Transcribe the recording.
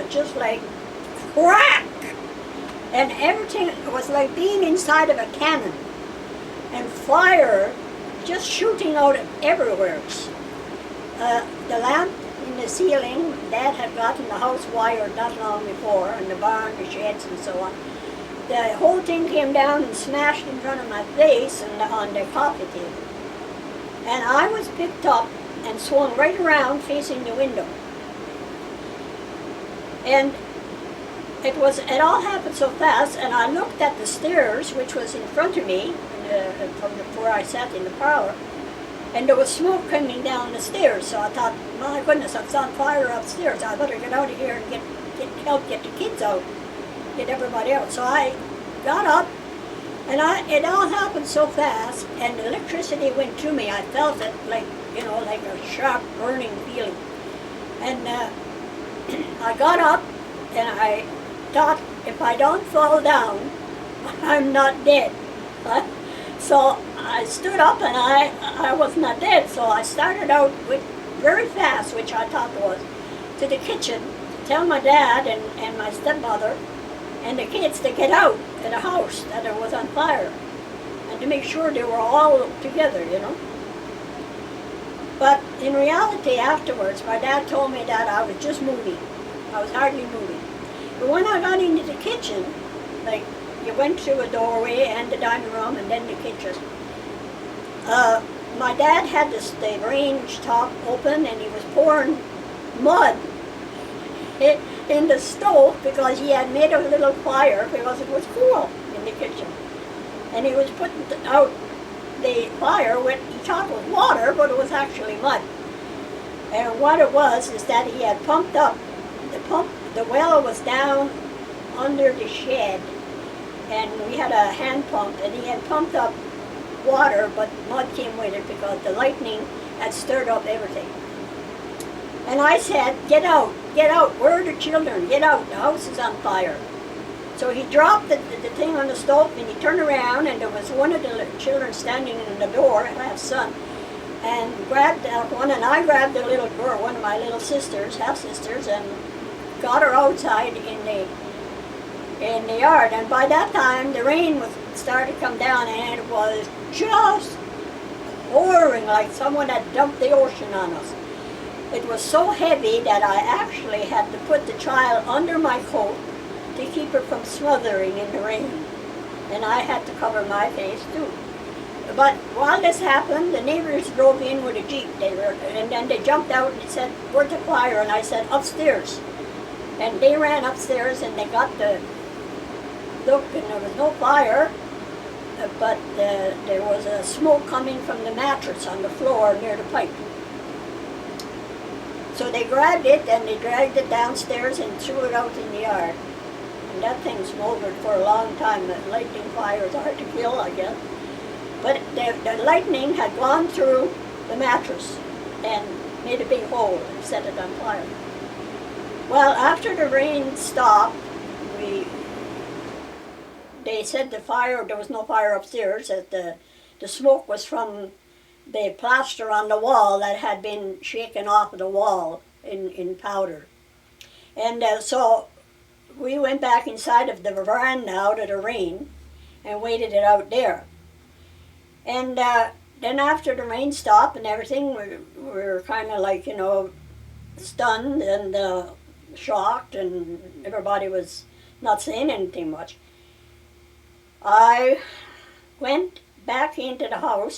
was just like crack, and everything was like being inside of a cannon, and fire just shooting out of everywhere. The lamp in the ceiling, Dad had gotten the house wired not long before, and the barn, the sheds, and so on. The whole thing came down and smashed in front of my face and on the coffee table. And I was picked up and swung right around facing the window. And it all happened so fast, and I looked at the stairs, which was in front of me, from where I sat in the parlor, and there was smoke coming down the stairs. So I thought, my goodness, it's on fire upstairs. I better get out of here and help get the kids out, get everybody out. So I got up, and it all happened so fast, and the electricity went through me. I felt it like, like a sharp burning feeling. And I got up, and I thought, if I don't fall down, I'm not dead. So I stood up, and I was not dead. So I started out very fast, which I thought was, to the kitchen, to tell my dad and my stepmother and the kids to get out of the house that it was on fire, and to make sure they were all together, But in reality, afterwards, my dad told me that I was just moving. I was hardly moving. But when I got into the kitchen, like you went through a doorway and the dining room and then the kitchen, my dad had the range top open, and he was pouring mud in the stove because he had made a little fire because it was cool in the kitchen. And he was putting out the fire with, he thought it was water, but it was actually mud. And what it was is that he had pumped up, the well was down under the shed, and we had a hand pump, and he had pumped up water, but mud came with it because the lightning had stirred up everything. And I said, get out, where are the children? Get out, the house is on fire. So he dropped the thing on the stove, and he turned around, and there was one of the children standing in the door, and I have a son, and grabbed that one, and I grabbed the little girl, one of my little sisters, half-sisters, and got her outside in the yard. And by that time, the rain was started to come down, and it was just pouring like someone had dumped the ocean on us. It was so heavy that I actually had to put the child under my coat to keep her from smothering in the rain. And I had to cover my face too. But while this happened, the neighbors drove in with a Jeep. And then they jumped out and said, where's the fire? And I said, upstairs. And they ran upstairs, and they got the look, and there was no fire, but there was a smoke coming from the mattress on the floor near the pipe. So they grabbed it, and they dragged it downstairs and threw it out in the yard. And that thing smoldered for a long time. The lightning fire is hard to kill, I guess. But the lightning had gone through the mattress and made a big hole and set it on fire. Well, after the rain stopped, they said there was no fire upstairs, that the smoke was from the plaster on the wall that had been shaken off of the wall in powder. And so we went back inside of the veranda out of the rain and waited it out there. And then after the rain stopped and everything, we were kind of like, stunned and shocked, and everybody was not saying anything much. I went back into the house